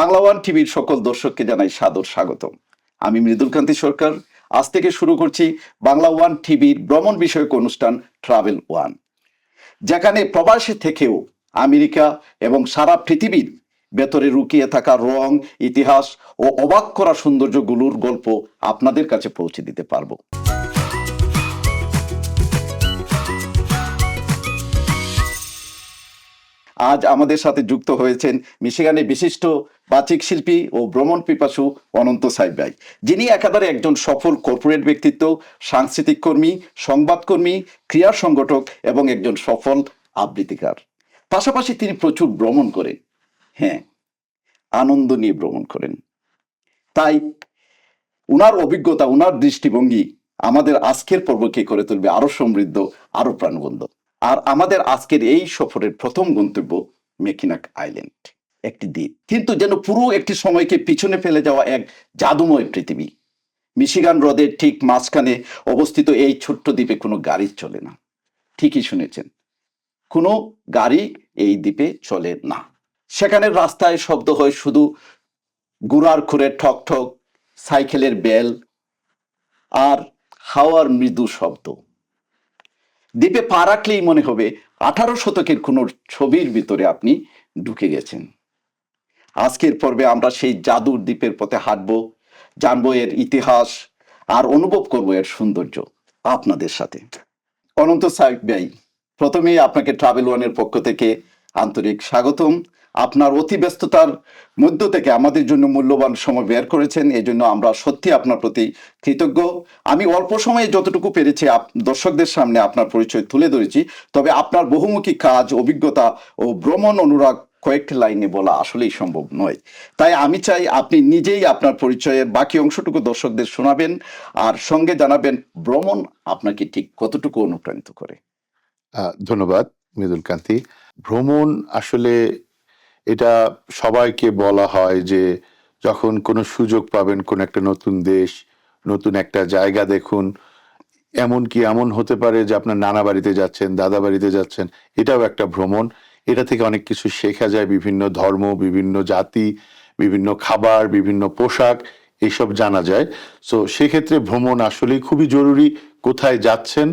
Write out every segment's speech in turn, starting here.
Bangla one টিভির সকল দর্শককে জানাই সাদর স্বাগতম। আমি মৃদুলকান্তি সরকার। আজ থেকে শুরু করছি বাংলা ওয়ান টিভির ভ্রমণ বিষয়ক অনুষ্ঠান ট্রাভেল ওয়ান, যেখানে প্রবাসী থেকেও আমেরিকা এবং সারা পৃথিবীর ভেতরে লুকিয়ে থাকা রং, ইতিহাস ও অবাক করা সৌন্দর্যগুলোর গল্প আপনাদের কাছে পৌঁছে দিতে পারবো। আজ আমাদের সাথে যুক্ত হয়েছেন মিশিগানের বিশিষ্ট বাচিক শিল্পী ও ভ্রমণ পিপাসু অনন্ত সাইদ ভাই, যিনি একেবারে একজন সফল কর্পোরেট ব্যক্তিত্ব, সাংস্কৃতিক কর্মী, সংবাদকর্মী, ক্রীড়া সংগঠক এবং একজন সফল আবৃত্তিকার। পাশাপাশি তিনি প্রচুর ভ্রমণ করেন, হ্যাঁ, আনন্দ নিয়ে ভ্রমণ করেন। তাই উনার অভিজ্ঞতা, উনার দৃষ্টিভঙ্গি আমাদের আজকের পর্বকে করে তুলবে আরো সমৃদ্ধ, আরো প্রাণবন্ত। আর আমাদের আজকের এই সফরের প্রথম গন্তব্য মেকিনাক আইল্যান্ড, একটি দ্বীপ, কিন্তু যেন পুরো একটি সময়কে পিছনে ফেলে যাওয়া এক জাদুময় পৃথিবী। মিশিগান হ্রদের ঠিক মাঝখানে অবস্থিত এই ছোট্ট দ্বীপে কোনো গাড়ি চলে না। ঠিকই শুনেছেন, কোনো গাড়ি এই দ্বীপে চলে না। সেখানের রাস্তায় শব্দ হয় শুধু গুড়ার খুরে ঠক ঠক, সাইকেলের বেল আর হাওয়ার মৃদু শব্দ। দ্বীপে পা রাখলেই মনে হবে 18 শতকের কোনো ছবির ভিতরে আপনি ঢুকে গেছেন। আজকের পর্বে আমরা সেই জাদুর দ্বীপের পথে হাঁটবো, জানবো এর ইতিহাস আর অনুভব করবো এর সৌন্দর্য আপনাদের সাথে। অনন্ত সাইদ ভাই, প্রথমেই আপনাকে ট্রাভেল ওয়ানের পক্ষ থেকে আন্তরিক স্বাগতম। আপনার অতি ব্যস্ততার মধ্য থেকে আমাদের জন্য মূল্যবান সময় বের করেছেন, এই জন্য আমরা সত্যি আপনার প্রতি কৃতজ্ঞ। আমি অল্প সময়ে যতটুকু পেরেছি দর্শকদের সামনে আপনার পরিচয় তুলে ধরেছি, তবে আপনার বহুমুখী কাজ, অভিজ্ঞতা ও ভ্রমণ অনুরাগ কয়েকটি লাইনে বলা আসলেই সম্ভব নয়। তাই আমি চাই আপনি নিজেই আপনার পরিচয়ের বাকি অংশটুকু দর্শকদের শোনাবেন আর সঙ্গে জানাবেন ভ্রমণ আপনাকে ঠিক কতটুকু অনুপ্রাণিত করে। ধন্যবাদ মৃদুলকান্তি। ভ্রমণ আসলে এটা সবাইকে বলা হয় যে যখন কোনো সুযোগ পাবেন, কোন একটা নতুন দেশ, নতুন একটা জায়গা দেখুন। এমনকি এমন হতে পারে যে আপনার নানা বাড়িতে যাচ্ছেন, দাদা বাড়িতে যাচ্ছেন, এটাও একটা ভ্রমণ। এটা থেকে অনেক কিছু শেখা যায়, বিভিন্ন ধর্ম, বিভিন্ন জাতি, বিভিন্ন খাবার, বিভিন্ন পোশাক, এইসব জানা যায়। সো সেক্ষেত্রে ভ্রমণ আসলেই খুবই জরুরি। কোথায় যাচ্ছেন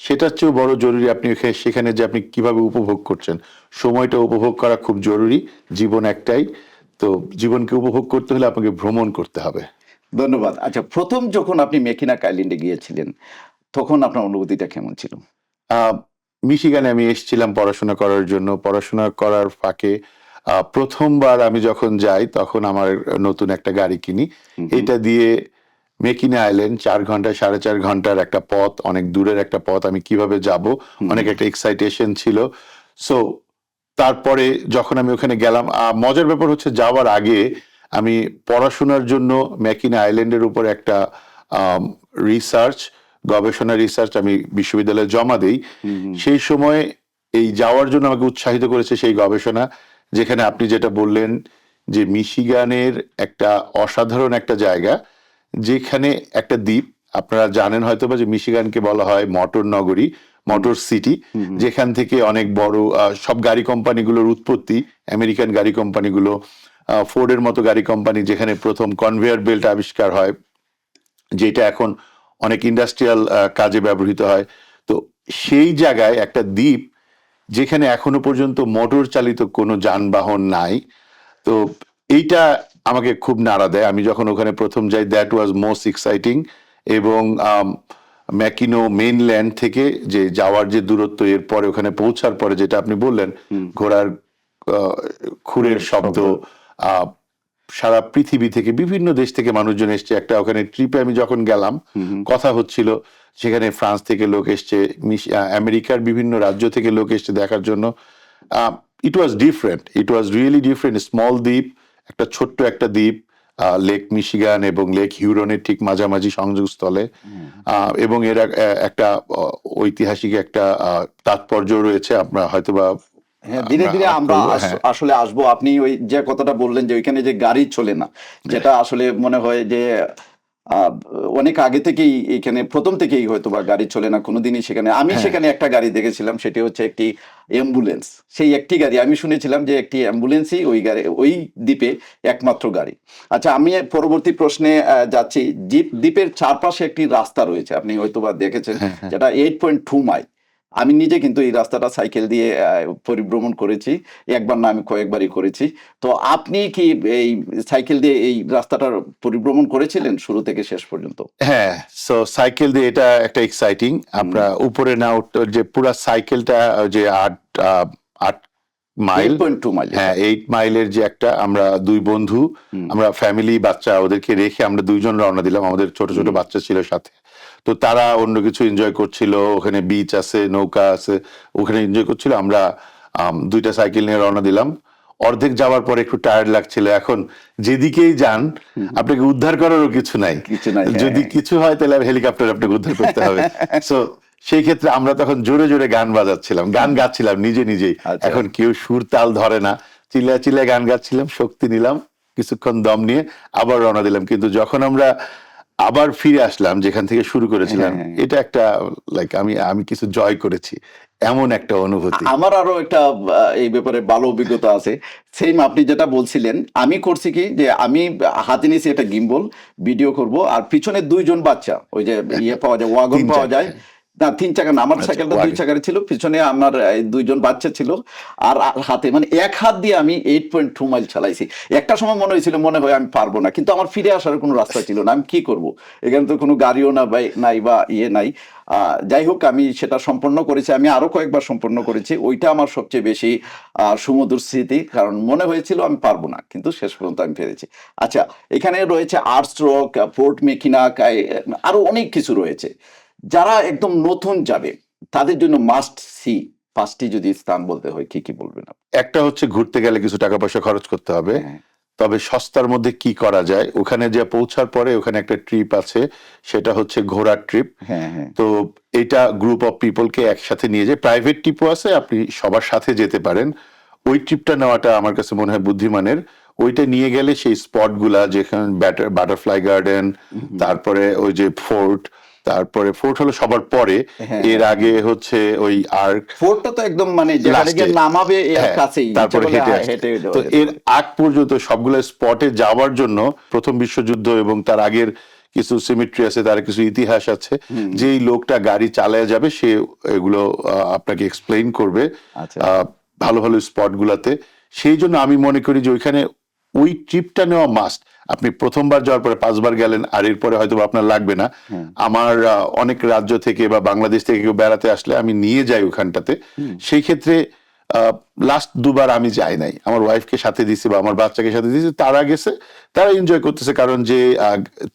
সেটার চেয়েও বড় জরুরি আপনি সেখানে যে আপনি কিভাবে উপভোগ করছেন, সময়টা উপভোগ করা খুব জরুরি। জীবন একটাই, তো জীবনকে উপভোগ করতে হলে আপনাকে ভ্রমণ করতে হবে। ধন্যবাদ। আচ্ছা, প্রথম যখন আপনি মেকিনাক আইল্যান্ডে গিয়েছিলেন তখন আপনার অনুভূতিটা কেমন ছিল? মিশিগানে আমি এসেছিলাম পড়াশোনা করার জন্য। পড়াশোনা করার ফাঁকে প্রথমবার আমি যখন যাই তখন আমার নতুন একটা গাড়ি কিনি। এটা দিয়ে মেকিনা আইল্যান্ড 4 ঘন্টা 4.5 ঘন্টার একটা পথ, অনেক দূরের একটা পথ। আমি কিভাবে যাব, অনেক একটা এক্সাইটেশন ছিল। সো তারপরে যখন আমি ওখানে গেলাম, মজার ব্যাপার হচ্ছে যাওয়ার আগে আমি পড়াশোনার জন্য মেকিনা আইল্যান্ডের উপর একটা গবেষণা রিসার্চ আমি বিশ্ববিদ্যালয়ে জমা দেই। সেই সময় এই যাওয়ার জন্য আমাকে উৎসাহিত করেছে সেই গবেষণা, যেখানে আপনি যেটা বললেন যে মিশিগানের একটা অসাধারণ একটা জায়গা, যেখানে একটা দ্বীপ। আপনারা জানেন হয়তো বা যে মিশিগানকে বলা হয় মোটর নগরী, মোটর সিটি, যেখান থেকে অনেক বড় সব গাড়ি কোম্পানিগুলোর উৎপত্তি। আমেরিকান গাড়ি কোম্পানিগুলো, ফোর্ডের মতো গাড়ি কোম্পানি, যেখানে প্রথম কনভেয়ার বেল্ট আবিষ্কার হয়, যেটা এখন অনেক ইন্ডাস্ট্রিয়াল কাজে ব্যবহৃত হয়। তো সেই জায়গায় একটা দ্বীপ যেখানে এখনো পর্যন্ত মোটর চালিত কোনো যানবাহন নাই। তো এইটা আমাকে খুব নাড়া দেয়। আমি যখন ওখানে প্রথম যাই, দ্যাট ওয়াজ মোস্ট এক্সাইটিং। এবং ম্যাকিনো মেইনল্যান্ড থেকে যে যাওয়ার যে দূরত্ব, এরপরে ওখানে পৌঁছার পরে যেটা আপনি বললেন, ঘোড়ার খুরের শব্দ, সারা পৃথিবী থেকে বিভিন্ন দেশ থেকে মানুষজন এসছে। একটা ওখানে ট্রিপে আমি যখন গেলাম, কথা হচ্ছিল সেখানে ফ্রান্স থেকে লোক এসছে, আমেরিকার বিভিন্ন রাজ্য থেকে লোক এসছে দেখার জন্য। It was different, it was really different. Small দ্বীপ, একটা ছোট্ট একটা দ্বীপ, লেক মিশিগান এবং লেক হিউরনের ঠিক মাঝামাঝি সংযোগস্থলে। এবং এর একটা ঐতিহাসিক একটা তাৎপর্য রয়েছে। আমরা হয়তোবা ধীরে ধীরে আমরা আসলে আসবো। আপনি ওই যে কথাটা বললেন যে ওইখানে যে গাড়ি চলে না, যেটা আসলে মনে হয় যে আহ, অনেক আগে থেকেই এখানে প্রথম থেকেই হয়তো বা গাড়ি চলে না কোনোদিনই সেখানে। আমি সেখানে একটা গাড়ি দেখেছিলাম, সেটি হচ্ছে একটি অ্যাম্বুলেন্স। সেই একটি গাড়ি আমি শুনেছিলাম যে একটি অ্যাম্বুলেন্সই ওই গাড়ি, ওই দ্বীপে একমাত্র গাড়ি। আচ্ছা, আমি পরবর্তী প্রশ্নে যাচ্ছি। দ্বীপের চারপাশে একটি রাস্তা রয়েছে, আপনি হয়তো বা দেখেছেন, যেটা 8.2 মাইল। আমি নিজে কিন্তু এই রাস্তাটা সাইকেল দিয়ে পরিভ্রমণ করেছি, একবার না আমি কয়েকবারই করেছি। তো আপনি কি এই সাইকেল দিয়ে এই রাস্তাটার পরিভ্রমণ করেছিলেন শুরু থেকে শেষ পর্যন্ত? হ্যাঁ, সো সাইকেল দিয়ে এটা একটা এক্সাইটিং। আমরা উপরে না উঠতে যে পুরা সাইকেলটা যে 8 মাইল, 8.2 মাইল। হ্যাঁ 8 মাইলের যে একটা, আমরা দুই বন্ধু, আমরা ফ্যামিলি বাচ্চা ওদেরকে রেখে আমরা দুইজন রওনা দিলাম, আমাদের ছোট ছোট বাচ্চা ছিল সাথে। তো তারা অন্য কিছু এনজয় করছিল, ওখানে বিচ আছে, নৌকা আছে, ওখানে এনজয় করছিল। আমরা দুইটা সাইকেল নিয়ে রওনা দিলাম। অর্ধেক যাওয়ার পরে একটু টায়ার্ড লাগছিল। এখন যেদিকেই যান আপনাকে উদ্ধার করারও কিছু নাই, কিছু নাই, হ্যাঁ, যদি হ্যাঁ। কিছু হয় তাহলে হেলিকপ্টার আপনাকে উদ্ধার করতে হবে। সো সেই ক্ষেত্রে আমরা তখন জোরে জোরে গান বাজাচ্ছিলাম, গান গাচ্ছিলাম নিজে নিজেই। আচ্ছা। এখন কেউ সুর তাল ধরে না, চিল্লায় চিল্লায় গান গাচ্ছিলাম, শক্তি নিলাম, কিছুক্ষণ দম নিয়ে আবার রওনা দিলাম। কিন্তু যখন আমরা আবার ফিরে আসলাম যেখান থেকে শুরু করেছিলাম, হ্যাঁ, হ্যাঁ। এটা একটা লাইক আমি আমি কিছু জয় করেছি, এমন একটা অনুভূতি। আমার আরো একটা এই ব্যাপারে ভালো অভিজ্ঞতা আছে। সেম আপনি যেটা বলছিলেন, আমি করছি কি যে আমি হাতে নিয়েছি একটা গিম্বল, ভিডিও করব, আর পিছনে দুইজন বাচ্চা, ওই যে পাওয়া যায়, ওয়াগন 3 পাওয়া চাকা, যায় না, 3 চাকা না, আমার আচ্ছা, সাইকেলটা ওয়াগন। 2 চাকার ছিল, পিছনে আমার দুইজন বাচ্চা ছিল। আর হাতে মানে এক হাত দিয়ে আমি 8.2 মাইল চালাইছি। একটা সময় মনে হয়েছিল, মনে হয় আমি পারবো না, কিন্তু আমার ফিরে আসার কোনো রাস্তা ছিল না, আমি কি করব, এখানে তো কোনো গাড়িও না নাই বা নাই। যাই হোক, আমি সেটা সম্পন্ন করেছি, আমি আরো কয়েকবার সম্পন্ন করেছি। ওইটা আমার সবচেয়ে বেশি সুমধুর স্মৃতি, কারণ মনে হয়েছিল আমি পারবো না, কিন্তু শেষ পর্যন্ত আমি পেরেছি। আচ্ছা, এখানে রয়েছে আর্টস্ট্রোক, পোর্ট মেকিনাক, আরো অনেক কিছু রয়েছে। যারা একদম নতুন যাবে তাদের জন্য মাস্ট সি 5টি যদি স্থান বলতে হয়, কি কি বলবেন আপনি? একটা হচ্ছে ঘুরতে গেলে কিছু টাকা পয়সা খরচ করতে হবে, হ্যাঁ, তবে সস্তার মধ্যে কি করা যায়, ওখানে যে পৌঁছার পরে ওখানে একটা ট্রিপ আছে, সেটা হচ্ছে ঘোড়ার ট্রিপ। হ্যাঁ, হ্যাঁ। তো এটা গ্রুপ অফ পিপলকে একসাথে নিয়ে যায়, প্রাইভেট ট্রিপও আছে, আপনি সবার সাথে যেতে পারেন। ওই ট্রিপটা নেওয়াটা আমার কাছে মনে হয় বুদ্ধিমানের। ওইটা নিয়ে গেলে সেই স্পট গুলা, যেখানে বাটারফ্লাই গার্ডেন, তারপরে ওই যে ফোর্ট, তারপরে ফোর্ট হলো সবার পরে, হ্যাঁ, এর আগে হচ্ছে ওই আর্ক, ফোর্টটা তো একদম মানে যেখানে গিয়ে লাস্টে, নামাবে এর হ্যাঁ, কাছেই, ইচ্ছে তারপরে করলে হেঁটে আসতে। হেঁটে যাওয়া তো যেতে এর পারে। আগ পর্যন্ত সবগুলো স্পটে যাওয়ার জন্য প্রথম বিশ্বযুদ্ধ এবং তার আগের কিছু সিমেট্রি আছে, তার কিছু ইতিহাস আছে। যেই লোকটা গাড়ি চালায় যাবে সে এগুলো আপনাকে এক্সপ্লেইন করবে আচ্ছা। ভালো ভালো স্পট গুলাতে। সেই জন্য আমি মনে করি যে ওইখানে ওই ট্রিপটা নেওয়া মাস্ট। আপনি প্রথমবার যাওয়ার পরে 5বার গেলেন, আর এরপরে হয়তো আপনার লাগবে না। আমার অনেক রাজ্য থেকে বা বাংলাদেশ থেকে কেউ বেড়াতে আসলে আমি নিয়ে যাই ওখানটাতে। সেই ক্ষেত্রে লাস্ট 2বার আমি যাই নাই, আমার ওয়াইফকে সাথে দিছি বা আমার বাচ্চাকে সাথে দিয়েছি, তারা গেছে, তারা এনজয় করতেছে, কারণ যে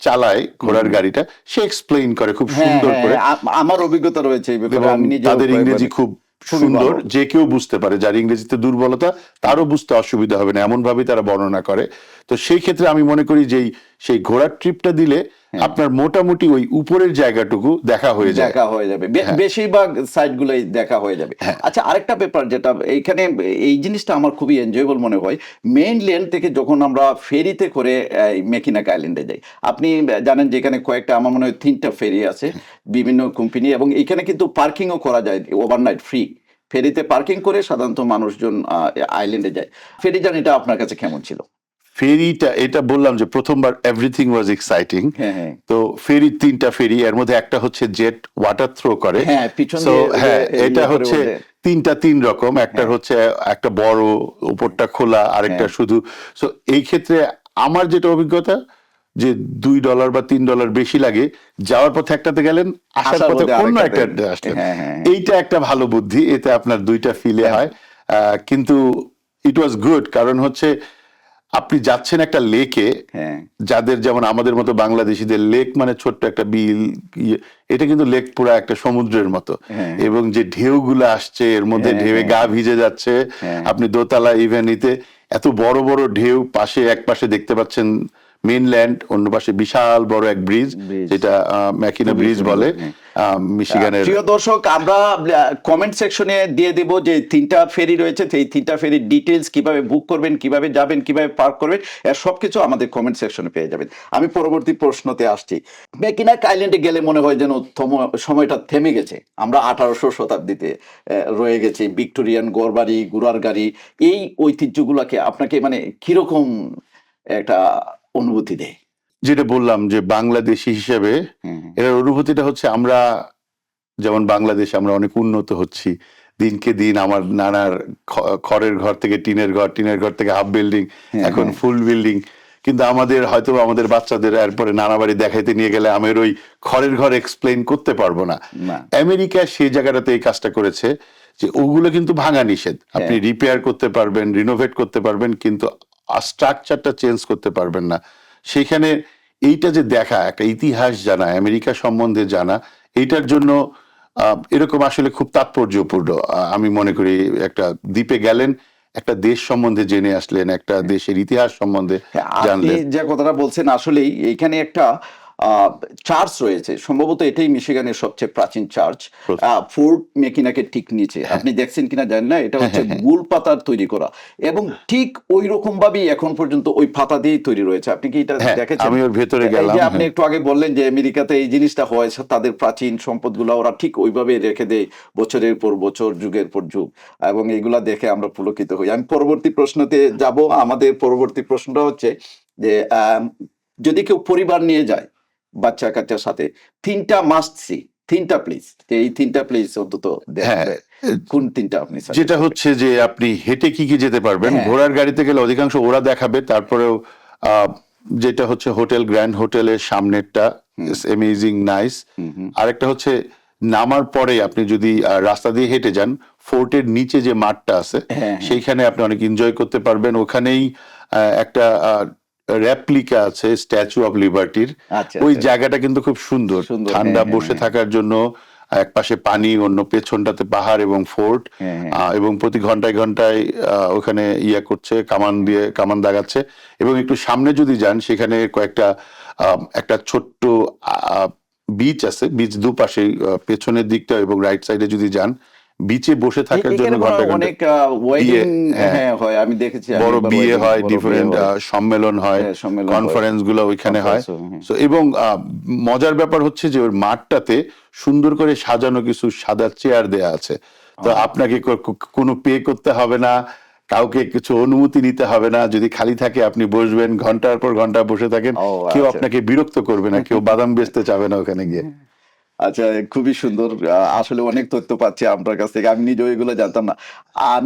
চালায় ঘোড়ার গাড়িটা সে এক্সপ্লেইন করে খুব হ্যাঁ, সুন্দর হ্যাঁ, করে, আমার অভিজ্ঞতা রয়েছে এই ব্যাপারে, এবং আমি নিজেও তাদের ইংরেজি খুব খুবই সুন্দর, ভালো। যে কেউ বুঝতে পারে, যার ইংরেজিতে দুর্বলতা তারও বুঝতে অসুবিধা হবে না, এমন ভাবে তারা বর্ণনা করে। তো সেই ক্ষেত্রে আমি মনে করি যে সেই ঘোড়ার ট্রিপটা দিলে আপনার মোটামুটি ওই উপরের জায়গাটুকু দেখা হয়ে যায়। দেখা হয়ে যাবে, হ্যাঁ। বেশিরভাগ সাইট গুলোই দেখা হয়ে যাবে। আচ্ছা, আরেকটা ব্যাপার যেটা এইখানে, এই জিনিসটা আমার খুবই এনজয়েবল মনে হয়, মেইনল্যান্ড থেকে যখন আমরা ফেরিতে করে মেকিনাক আইল্যান্ডে যাই। আপনি জানেন যে এখানে কয়েকটা, আমার মনে হয় 3টা ফেরি আছে, বিভিন্ন কোম্পানি, এবং এখানে কিন্তু পার্কিংও করা যায় ওভারনাইট ফ্রি। ফেরিতে পার্কিং করে সাধারণত মানুষজন আইল্যান্ডে যায়। ফেরি জার্নিটা আপনার কাছে কেমন ছিল? ফেরিটা, এটা বললাম যে প্রথমবার এভরিথিং ওয়াজ এক্সাইটিং। হ্যাঁ, হ্যাঁ। তো ফেরি 3টা ফেরি, এর মধ্যে একটা হচ্ছে জেট ওয়াটার থ্রো করে। হ্যাঁ, পিছন So, দিয়ে হ্যাঁ, ইয়ে এটা করে হচ্ছে ওঠে। 3টা 3 রকম, একটা হচ্ছে একটা বড়, উপরটা খোলা, আরেকটা শুধু। সো এই ক্ষেত্রে আমার যেটা অভিজ্ঞতা, যে $2 বা $3 বেশি লাগে, যাওয়ার পথে একটাতে গেলেন, আসার আসার পথে পথে অন্য আরেকটাতে। একটা আসলেন। হ্যাঁ, হ্যাঁ, হ্যাঁ। এইটা একটা ভালো বুদ্ধি, এতে আপনার 2টা ফিলে হ্যাঁ। হয়। কিন্তু ইট ওয়াজ গুড, কারণ হচ্ছে আপনি যাচ্ছেন একটা লেকে, হ্যাঁ। যাদের যেমন আমাদের মতো বাংলাদেশিদের লেক মানে ছোট্ট একটা বিল, এটা কিন্তু লেক পুরা একটা সমুদ্রের মতো, হ্যাঁ। এবং যে ঢেউগুলো আসছে এর মধ্যে হ্যাঁ, ঢেউয়ে হ্যাঁ, গা ভিজে যাচ্ছে। হ্যাঁ। আপনি দোতলা ইভেনিতে এত বড় বড় ঢেউ, পাশে এক পাশে দেখতে পাচ্ছেন মেইনল্যান্ড, অন্য পাশে বিশাল বড় এক ব্রিজ, Bridge। যেটা ম্যাকিনা খুবই ব্রিজ সুন্দর, বলে, হ্যাঁ। মিশিগানের। প্রিয় দর্শক, আমরা কমেন্ট সেকশনে দিয়ে দেব যে 3টা ফেরি রয়েছে, এই 3টা ফেরির ডিটেলস, কিভাবে বুক করবেন, কিভাবে যাবেন, কিভাবে পার্ক করবেন, এর সবকিছু আমাদের কমেন্ট সেকশনে পেয়ে যাবেন। আমি পরবর্তী প্রশ্নতে আসছি। মেকিনাক আইল্যান্ডে গেলে মনে হয় যেন সময়টা থেমে গেছে। আমরা 1800 শতাব্দীতে রয়ে গেছি। ভিক্টোরিয়ান গড়বাড়ি, ঘোড়ার গাড়ি, এই ঐতিহ্যগুলোকে আপনাকে মানে কিরকম একটা অনুভূতি দেয়? যেটা বললাম যে বাংলাদেশি হিসেবে হুম, এর অনুভূতিটা হচ্ছে, আমরা যেমন বাংলাদেশে আমরা অনেক উন্নত হচ্ছি দিনকে দিন। আমার নানার খড়ের ঘর থেকে টিনের ঘর, টিনের ঘর থেকে হাফ বিল্ডিং, হ্যাঁ, এখন হ্যাঁ। ফুল বিল্ডিং। কিন্তু আমাদের হয়তো আমাদের বাচ্চাদের এরপরে নানা বাড়ি দেখাইতে নিয়ে গেলে আমি ওই খড়ের ঘর এক্সপ্লেইন করতে পারবো না। না। আমেরিকা সেই জায়গাটাতে এই কাজটা করেছে যে ওগুলো কিন্তু ভাঙা নিষেধ। আপনি হ্যাঁ। রিপেয়ার করতে পারবেন, রিনোভেট করতে পারবেন, কিন্তু স্ট্রাকচারটা চেঞ্জ করতে পারবেন না। সেইখানে এইটা যে দেখা, একটা ইতিহাস জানা, আমেরিকা সম্বন্ধে জানা, এইটার জন্য এরকম আসলে খুব তাৎপর্যপূর্ণ। আমি মনে করি একটা দ্বীপে গেলেন, একটা দেশ সম্বন্ধে জেনে আসলেন, একটা দেশের ইতিহাস সম্বন্ধে হ্যাঁ, আপনি জানলেন। যে কথাটা বলছেন, আসলেই এইখানে একটা চার্চ রয়েছে, সম্ভবত এটাই মিশিগানের সবচেয়ে প্রাচীন চার্চ, ফোর্ট মেকিনাকের ঠিক নিচে। আপনি দেখছেন কিনা জানেন না, এটা হচ্ছে মূল পাতার তৈরি করা, এবং ঠিক ওই রকম ভাবেই এখন পর্যন্ত ওই পাতা দিয়েই তৈরি রয়েছে। আপনি কি এটা হ্যাঁ, দেখেছেন? আমি ওর ভেতরে এই গেলাম। যে আপনি একটু আগে বললেন যে আমেরিকাতে এই জিনিসটা হয়, তাদের প্রাচীন সম্পদগুলো ওরা ঠিক ওইভাবে রেখে দেয়, বছরের পর বছর, যুগের পর যুগ, এবং এগুলা দেখে আমরা পুলকিত হই। আমি পরবর্তী প্রশ্নতে যাব। আমাদের পরবর্তী প্রশ্নটা হচ্ছে যে যদি কেউ পরিবার নিয়ে যায় বাচ্চা কাচ্চার সাথে, 3টা মাস্ট সি, 3টা প্লেস, এই 3টা প্লেস অন্তত হ্যাঁ, দেখবে, কোন 3টা আপনি suggest যেটা করবেন? হচ্ছে যে আপনি হেঁটে কি কি যেতে পারবেন। হ্যাঁ। ঘোড়ার গাড়িতে গেলে অধিকাংশ ওরা দেখাবে, তারপরেও আহ, যেটা হচ্ছে হোটেল গ্র্যান্ড হোটেলের সামনেরটা, অ্যামেজিং নাইস। আরেকটা হচ্ছে নামার পরে আপনি যদি রাস্তা দিয়ে হেঁটে যান, ফোর্টের নিচে যে মাঠটা আছে হ্যাঁ, সেইখানে আপনি অনেক এনজয় করতে পারবেন। ওখানেই একটা রেপ্লিকা আছে স্ট্যাচু অফ লিবার্টির। আচ্ছা, ওই আচ্ছা। জায়গাটা কিন্তু খুব সুন্দর, সুন্দর, ঠান্ডা হ্যাঁ, হ্যাঁ, বসে হ্যাঁ। থাকার জন্য। এক পাশে পানি, অন্য পেছনটাতে পাহাড় এবং ফোর্ট। হ্যাঁ, হ্যাঁ। এবং প্রতি ঘন্টায় ঘন্টায় ওখানে করছে, কামান দিয়ে কামান দাগাচ্ছে। এবং একটু সামনে যদি যান, সেখানে কয়েকটা একটা ছোট্ট বিচ আছে, বিচ দুপাশে, পেছনের দিকটা এবং রাইট সাইডে যদি যান, বিচে বসে থাকার জন্য এখানে মনে ঘন্টা হয় ঘন্টা অনেক ওয়েডিং, হ্যাঁ, হ্যাঁ, হয়, আমি দেখেছি। বড় বিয়ে হয়, বড় বিয়ে ডিফারেন্ট হয়, সম্মেলন হয়, হ্যাঁ, সম্মেলন হয়, কনফারেন্স গুলো ওইখানে হয়। conference, হ্যাঁ। So, এবং মজার ব্যাপার হচ্ছে যে ওর মাঠটাতে সুন্দর করে সাজানো কিছু সাদা চেয়ার দেয়া আছে। তো আপনাকে কোনো পে করতে হবে না, কাউকে কিছু অনুমতি নিতে হবে না। যদি খালি থাকে আপনি বসবেন, ঘন্টার পর ঘন্টা বসে থাকেন, ও, কেউ আচ্ছা। আপনাকে বিরক্ত করবে না, কেউ বাদাম বেচতে চাবে না ওখানে গিয়ে। আচ্ছা, খুবই সুন্দর। আসলে অনেক তথ্য পাচ্ছি আপনার কাছ থেকে, আমি নিজেও এগুলো জানতাম না।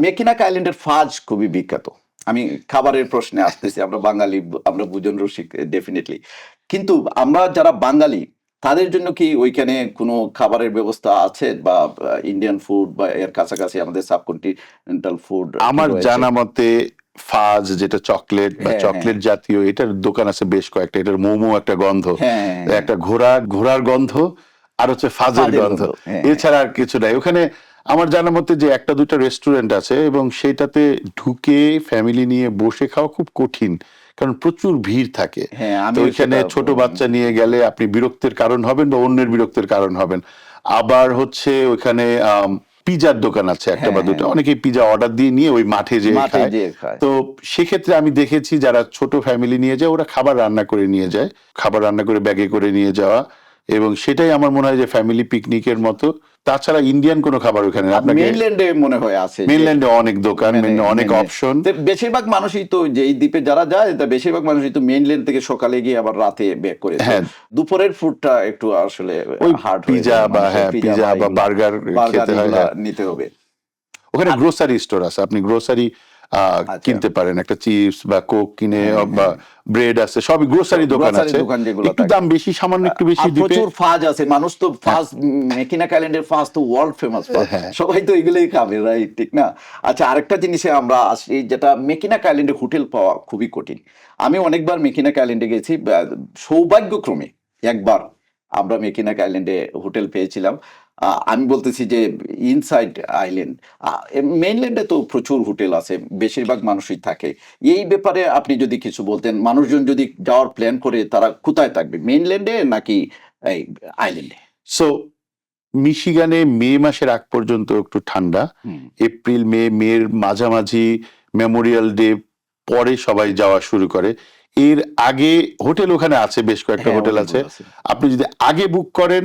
মেকিনাক আইল্যান্ডের ফাজ খুবই বিখ্যাত। আমি খাবারের প্রশ্নে আসতেছি, আমরা বাঙালি, আমরা ভোজন রসিক ডেফিনেটলি, কিন্তু আমরা যারা বাঙালি তাদের জন্য কি ওইখানে কোনো খাবারের ব্যবস্থা আছে, বা ইন্ডিয়ান ফুড বা এর কাছাকাছি আমাদের সাবকন্টিনেন্টাল ফুড আমার জানা মতে ফাজ, যেটা চকলেট বা হ্যাঁ, চকলেট জাতীয়, এটার দোকান আছে বেশ কয়েকটা। এটার মোমো একটা গন্ধ, হ্যাঁ, একটা ঘোড়ার গন্ধ, আর হচ্ছে ফাজের ফাজের গন্ধ। গন্ধ, হ্যাঁ, এছাড়া আর কিছু নাই ওখানে। আমার জানা মতে যে একটা দুটা রেস্টুরেন্ট আছে, এবং সেটাতে ঢুকে ফ্যামিলি নিয়ে বসে খাওয়া খুব কঠিন, কারণ প্রচুর ভিড় থাকে। হ্যাঁ, তো আমিও ওইখানে সেটা ছোট বাচ্চা নিয়ে গেলে আপনি বিরক্তের কারণ হবেন বা অন্যের বিরক্তের কারণ হবেন। আবার হচ্ছে ওইখানে পিজার দোকান আছে একটা বা দুটো, অনেকেই পিজা অর্ডার দিয়ে নিয়ে ওই মাঠে যেয়ে মাঠে খায়। যেয়ে খায়। তো সেক্ষেত্রে আমি দেখেছি যারা ছোট ফ্যামিলি নিয়ে যায়, ওরা খাবার রান্না করে নিয়ে যায়, খাবার রান্না করে ব্যাগে করে নিয়ে যাওয়া, এবং সেটাই আমার মনে হয় যে ফ্যামিলি পিকনিকের মতো। তাছাড়া ইন্ডিয়ান কোনো খাবার ওখানে আপনাকে, মেইনল্যান্ডে মনে হয় আছে, মেইনল্যান্ডে অনেক দোকান, অনেক mainland- অপশন। তো বেশিরভাগ মানুষই তো, যে এই দ্বীপে যারা যায়, তা বেশিরভাগ মানুষই তো মেইনল্যান্ড থেকে সকালে গিয়ে আবার রাতে ব্যাক করে। হ্যাঁ। দুপুরের ফুডটা একটু আসলে ওই হার্ড, পিজা বা পিজা বা বার্গার খেতে হয়। নিতে হবে। ওখানে গ্রোসারি স্টোর আছে, আপনি গ্রোসারি কিনতে পারেন, একটা চিপস বা কোক কিনে, বা ব্রেড আছে, সবই গ্রোসারি দোকান আছে। একটু দাম বেশি, সামান্য একটু বেশি। দ্বীপে প্রচুর ফাজ আছে, মানুষ তো ফাজ, মেকিনাক আইল্যান্ডের ফাজ তো ওয়ার্ল্ড ফেমাস, সবাই তো এগুলোই খাবে, রাইট? ঠিক না? আচ্ছা, আরেকটা জিনিসে আমরা আসি, যেটা মেকিনাক আইল্যান্ডে হোটেল পাওয়া খুবই কঠিন। আমি অনেকবার মেকিনাক আইল্যান্ডে গেছি, সৌভাগ্যক্রমে একবার আমরা মেকিনাক আইল্যান্ডে হোটেল পেয়েছিলাম। আমি বলতেছি যে ইনসাইড আইল্যান্ড, মেইনল্যান্ডে তো প্রচুর হোটেল আছে, বেশিরভাগ মানুষই থাকে। এই ব্যাপারে আপনি যদি কিছু বলতেন, মানুষজন যদি যাওয়ার প্ল্যান করে তারা কোথায় থাকবে, মেইনল্যান্ডে নাকি এই আইল্যান্ডে? সো মিশিগানে মে মাসের আগ পর্যন্ত একটু ঠান্ডা, এপ্রিল মের মাঝামাঝি মেমোরিয়াল ডে পরে সবাই যাওয়া শুরু করে। এর আগে হোটেল ওখানে আছে, বেশ কয়েকটা হ্যাঁ, হোটেল আছে, হোটেলগুলো আছে। আপনি যদি আগে বুক করেন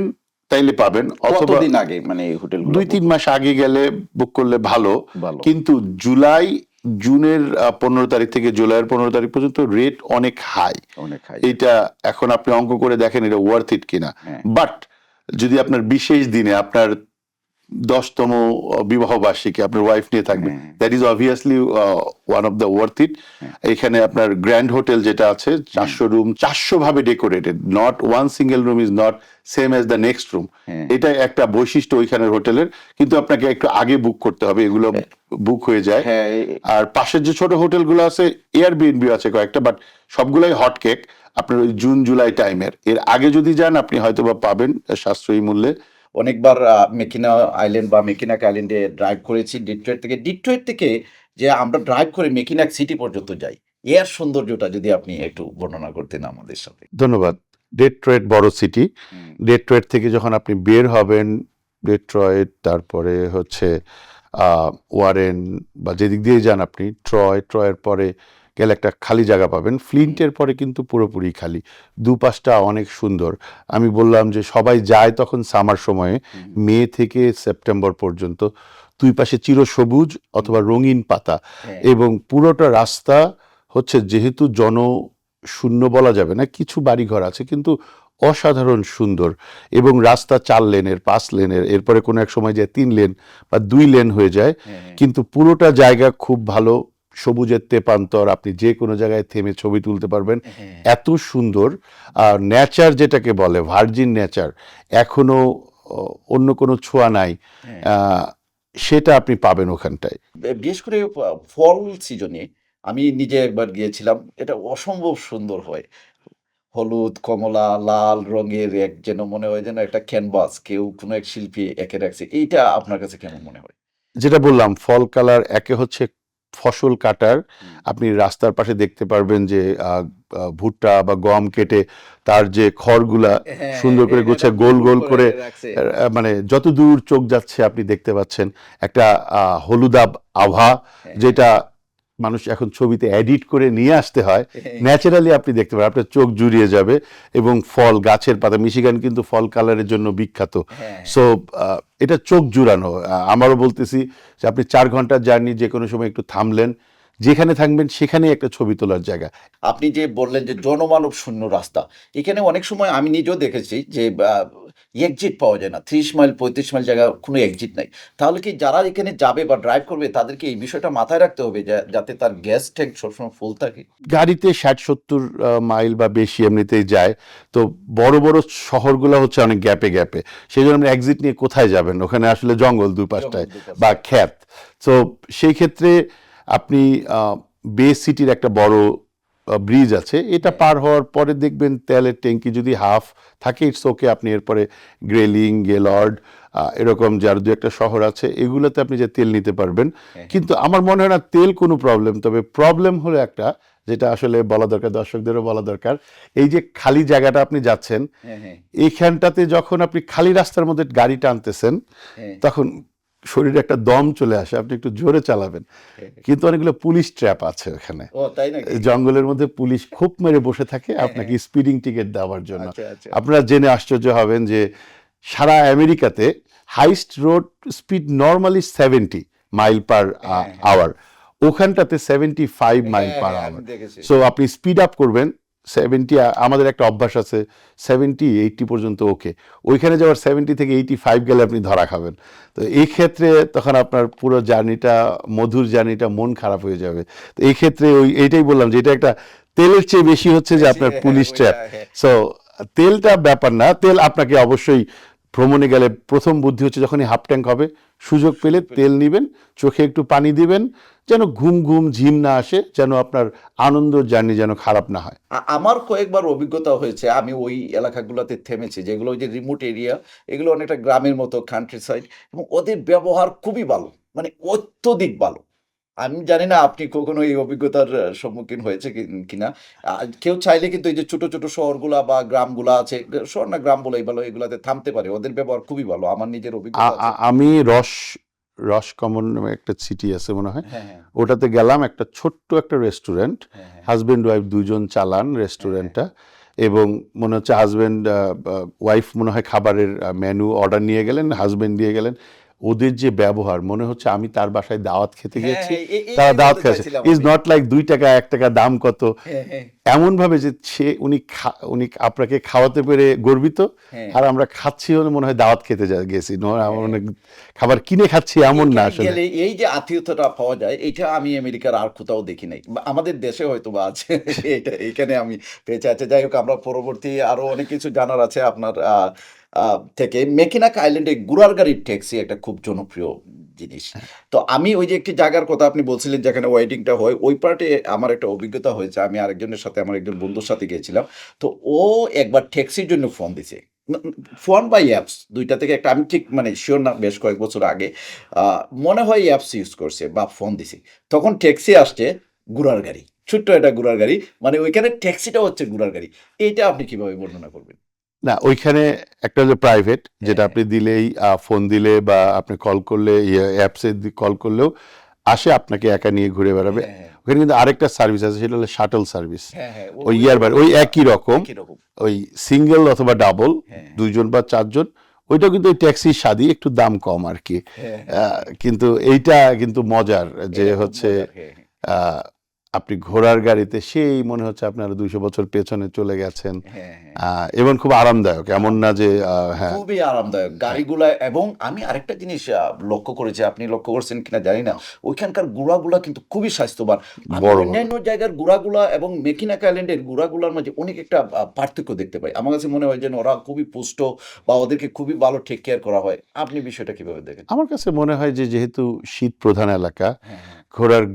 তাইলে পাবেন, অথবা কতদিন আগে মানে এই হোটেলগুলো 2-3 মাস আগে গেলে বুক করলে ভালো। ভালো? কিন্তু জুনের 15 তারিখ থেকে জুলাইয়ের 15 তারিখ পর্যন্ত রেট অনেক হাই। অনেক হাই। এটা এখন আপনি অঙ্ক করে দেখেন এটা ওয়ার্থ ইট কিনা। হ্যাঁ। বাট যদি আপনার বিশেষ দিনে আপনার 10তম বিবাহ বার্ষিকী আপনার ওয়াইফ নিয়ে থাকবেন, that is obviously one of the worth it. এখানে আপনার গ্র্যান্ড হোটেল যেটা আছে 400 রুম, 400 ভাবে decorated, not one single room is not same as the next room. এটা একটা বৈশিষ্ট্য ওইখানের হোটেলের, কিন্তু আপনাকে একটু আগে বুক করতে হবে, এগুলো বুক হয়ে যায়। হ্যাঁ। আর পাশের যে ছোট হোটেলগুলো আছে, এয়ারবিএনবি আছে কয়েকটা, বাট সবগুলাই হট কেক আপনার ওই জুন জুলাই টাইমের। এর আগে যদি যান আপনি হয়তো বা পাবেন সাশ্রয়ী মূল্যে। অনেকবার মেকিনা আইল্যান্ড বা মেকিনাক আইল্যান্ডে ড্রাইভ করেছি ডিট্রয়েট থেকে যে আমরা ড্রাইভ করে মেকিনাক সিটি পর্যন্ত যাই, এর সৌন্দর্যটা যদি আপনি একটু বর্ণনা করতেন আমাদের সাথে। ধন্যবাদ। ডেট্রয়েট বড় সিটি। ডেট্রয়েট থেকে যখন আপনি বের হবেন, ডেট্রয়েট, তারপরে হচ্ছে ওয়ারেন বা যেদিক দিয়ে যান আপনি, ট্রয়ের পরে গেলে একটা খালি জায়গা পাবেন। ফ্লিন্টের পরে কিন্তু পুরোপুরি খালি, দুপাশটা অনেক সুন্দর। আমি বললাম যে সবাই যায় তখন সামার সময়ে, মে থেকে সেপ্টেম্বর পর্যন্ত, দুই পাশে চিরসবুজ অথবা রঙিন পাতা, এবং পুরোটা রাস্তা হচ্ছে যেহেতু শূন্য বলা যাবে না, কিছু বাড়িঘর আছে কিন্তু অসাধারণ সুন্দর, এবং রাস্তা 4 লেনের 5 লেনের, এরপরে কোনো এক সময় যায় 3 লেন বা 2 লেন হয়ে যায়, কিন্তু পুরোটা জায়গা খুব ভালো, সবুজের তেপান্তর, আপনি যে কোনো জায়গায় থেমে ছবি তুলতে পারবেন, এত সুন্দর। আর নেচার যেটাকে বলে ভার্জিন নেচার, এখনো অন্য কোনো ছোঁয়া নাই, সেটা আপনি পাবেন ওখানটায়। বিশেষ করে ফল সিজনে আমি নিজে একবার গিয়েছিলাম, এটা অসম্ভব সুন্দর হয়। হলুদ, কমলা, লাল রঙের এক যেন মনে হয় যেন একটা ক্যানভাস কেউ কোনো এক শিল্পী এঁকে রাখছে। এইটা আপনার কাছে কেমন মনে হয়? যেটা বললাম, ফল কালার, একে হচ্ছে ফসল কাটার, আপনি রাস্তার পাশে দেখতে পারবেন যে ভুট্টা বা গম কেটে তার যে খড়গুলা সুন্দর করে গুছিয়ে গোল গোল করে, মানে যত দূর চোখ যাচ্ছে আপনি দেখতে পাচ্ছেন একটা হলুদাভ আভা, যেটা মানুষ এখন ছবিতে এডিট করে নিয়ে আসতে হয়, ন্যাচারালি আপনি দেখতে পারেন, আপনার চোখ জুড়িয়ে যাবে। এবং ফল, গাছের পাতা, মিশিগান কিন্তু ফল কালারের জন্য বিখ্যাত। সো এটা চোখ জুড়ানো। আমারও বলতেছি যে আপনি 4 ঘন্টার জার্নি, যে কোনো সময় একটু থামলেন, যেখানে থাকবেন সেখানেই একটা ছবি তোলার জায়গা। আপনি যে বললেন যে জনমানব শূন্য রাস্তা, এখানে অনেক সময় আমি নিজেও দেখেছি যে এক্সিট পাওয়া যায় না, 30 মাইল 35 মাইল জায়গা কোনো এক্সিট নাই। তাহলে কি যারা এখানে যাবে বা ড্রাইভ করবে তাদেরকে এই বিষয়টা মাথায় রাখতে হবে যাতে তার গ্যাস ট্যাঙ্ক সবসময় ফুল থাকে? গাড়িতে 60-70 মাইল বা বেশি এমনিতেই যায়, তো বড় বড় শহরগুলো হচ্ছে অনেক গ্যাপে গ্যাপে, সেই জন্য আপনি এক্সিট নিয়ে কোথায় যাবেন, ওখানে আসলে জঙ্গল দুপাশটায় বা ক্ষেত। তো সেই ক্ষেত্রে আপনি বে সিটির একটা বড় ব্রিজ আছে, এটা পার হওয়ার পরে দেখবেন তেলের ট্যাঙ্কি যদি হাফ থাকে, ইটস ওকে, আপনি এরপরে গ্রেলিং, গেলর্ড, এরকম যার দু একটা শহর আছে, এগুলোতে আপনি যে তেল নিতে পারবেন। কিন্তু আমার মনে হয় না তেল কোনো প্রবলেম, তবে প্রবলেম হলো একটা, যেটা আসলে বলা দরকার, দর্শকদেরও বলা দরকার, এই যে খালি জায়গাটা আপনি যাচ্ছেন, এইখানটাতে যখন আপনি খালি রাস্তার মধ্যে গাড়ি টানতেছেন, তখন শরীরে একটা দম চলে আসে, আপনি একটু জোরে চালাবেন, কিন্তু অনেকগুলো পুলিশ ট্র্যাপ আছে ওখানে, জঙ্গলের মধ্যে পুলিশ খুব মেরে বসে থাকে আপনাকে স্পিডিং টিকেট দেওয়ার জন্য। আপনারা জেনে আশ্চর্য হবেন যে সারা আমেরিকাতে highest road speed normally 70 mile per hour, ওখানটাতে 75 মাইল পার আওয়ার। সো আপনি স্পিড আপ করবেন 70, আমাদের একটা অভ্যাস আছে 70-80 পর্যন্ত ওকে, ওইখানে যাওয়ার 70 থেকে 85 গেলে আপনি ধরা খাবেন। তো এই ক্ষেত্রে তখন আপনার পুরো জার্নিটা, মধুর জার্নিটা মন খারাপ হয়ে যাবে। তো এই ক্ষেত্রে এইটাই বললাম যে এটা একটা তেলের চেয়ে বেশি হচ্ছে যে আপনার পুলিশ ট্র্যাপ। সো তেলটা ব্যাপার না, তেল আপনাকে অবশ্যই ভ্রমণে গেলে প্রথম বুদ্ধি হচ্ছে যখনই হাফ ট্যাঙ্ক হবে সুযোগ পেলে তেল নিবেন, চোখে একটু পানি দিবেন, যেন ঘুম ঘুম ঝিম না আসে, যেন আপনার আনন্দ জার্নি যেন খারাপ না হয়। আমার কয়েকবার অভিজ্ঞতা হয়েছে, আমি ওই এলাকাগুলোতে থেমেছি যেগুলো ওই যে রিমোট এরিয়া, এগুলো অনেকটা গ্রামের মতো, কান্ট্রি সাইড, এবং ওদের ব্যবহার খুবই ভালো, মানে অত্যধিক ভালো। আমি জানি না আপনি কখনো এই অভিজ্ঞতার সম্মুখীন হয়েছে কিনা। কেউ চাইলে কিন্তু এই যে ছোট ছোট শহরগুলা বা গ্রামগুলা আছে, শহর না গ্রাম বলেই ভালো, এগুলাতে থামতে পারে, ওদের ব্যবহার খুবই ভালো, আমার নিজের অভিজ্ঞতা আছে। আমি রসকমন নামে একটা সিটি আছে মনে হয়, হ্যাঁ, হ্যাঁ, ওটাতে গেলাম, একটা ছোট্ট একটা রেস্টুরেন্ট, হ্যাঁ, হ্যাঁ, হাজবেন্ড ওয়াইফ দুজন চালান রেস্টুরেন্টটা, এবং মনে হচ্ছে হাজবেন্ড ওয়াইফ মনে হয় খাবারের মেনু অর্ডার নিয়ে গেলেন, হাজবেন্ড দিয়ে গেলেন। ওদের যে ব্যবহার, মনে হচ্ছে আমি তার বাসায় দাওয়াত খেতে হ্যাঁ, গিয়েছি, হ্যাঁ, তারা এইটাই দাওয়াত বলতে খেয়েছে। চাইছিলাম ইজ আমি। নট লাইক 2 টাকা 1 টাকা দাম কত, হ্যাঁ, হ্যাঁ, এমন ভাবে যে উনি আপনাকে খাওয়াতে পেরে গর্বিত, হ্যাঁ। আর আমরা খাচ্ছি হলে মনে হয় দাওয়াত খেতে গেছি, আমরা অনেক খাবার কিনে খাচ্ছি এমন না এইখানে আসলে। গেলে এই যে আত্মীয়তাটা পাওয়া যায়, এটা আমি আমেরিকার আর কোথাও দেখি নাই, বা আমাদের দেশে হয়তো বা আছে। এটা এইখানে আমি পেয়েছি। আচ্ছা, যাই হোক, আমরা পরবর্তী আরো অনেক কিছু জানার আছে আপনার থেকে। মেকিনাক আইল্যান্ডে ঘোড়ার গাড়ির ট্যাক্সি একটা খুব জনপ্রিয় জিনিস। তো আমি ওই যে একটি জায়গার কথা আপনি বলছিলেন যেখানে ওয়েডিংটা হয়, ওই পার্টে আমার একটা অভিজ্ঞতা হয়েছে। আমি আরেকজনের সাথে, আমার একজন বন্ধুর সাথে গিয়েছিলাম। তো ও একবার ট্যাক্সির জন্য ফোন দিছে, ফোন বা অ্যাপস দুইটা থেকে একটা, আমি ঠিক মানে শিওর না, বেশ কয়েক বছর আগে মনে হয় অ্যাপস ইউজ করছে বা ফোন দিছে। তখন ট্যাক্সি আসছে, ঘোড়ার গাড়ি, ছোট্ট একটা ঘোড়ার গাড়ি, মানে ওইখানে ট্যাক্সিটা হচ্ছে ঘোড়ার গাড়ি। এইটা আপনি কিভাবে বর্ণনা করবেন? না, ওইখানে একটা হলো প্রাইভেট, যেটা হ্যাঁ, আপনি দিলেই ফোন দিলে বা আপনি কল করলে, অ্যাপসে কল করলেও আসে, আপনাকে একা নিয়ে ঘুরে বেড়াবে। হ্যাঁ, হ্যাঁ, ওখানে কিন্তু আরেকটা সার্ভিস আছে, সেটা হলো শাটল সার্ভিস। হ্যাঁ, হ্যাঁ, ওই ইয়ারবার ওই একই রকম, একই রকম। ওই সিঙ্গেল অথবা ডাবল, হ্যাঁ, 2 জন বা 4 জন, ওইটা কিন্তু ওই ট্যাক্সির স্বাদই, একটু দাম কম আর কি। হ্যাঁ, হ্যাঁ, কিন্তু এইটা কিন্তু মজার, যে এটা খুব হচ্ছে মজার। হ্যাঁ, হ্যাঁ, আহ, আপনি ঘোড়ার গাড়িতে সেই মনে হচ্ছে আপনারা 200 বছর পেছনে চলে গেছেন, হ্যাঁ, হ্যাঁ। এবং খুব আরামদায়ক, এমন না যে হ্যাঁ। খুবই আরামদায়ক গাড়িগুলা। এবং আমি আরেকটা জিনিস লক্ষ্য করেছি, আপনি লক্ষ্য করছেন কিনা জানি না, ওইখানকার গুড়াগুলা কিন্তু খুবই স্বাস্থ্যবান। আমি বড় বড়। অন্যান্য জায়গার গুড়াগুলা এবং মেকিনাক আইল্যান্ডের গুড়াগুলার মাঝে অনেক একটা পার্থক্য দেখতে পাই। আমার কাছে মনে হয় যেন ওরা খুবই পুষ্ট, বা ওদেরকে খুবই ভালো টেক কেয়ার করা হয়। আপনি বিষয়টা কিভাবে দেখেন? আমার কাছে মনে হয় যে যেহেতু শীত প্রধান এলাকা, হ্যাঁ, হ্যাঁ। ঘোড়ার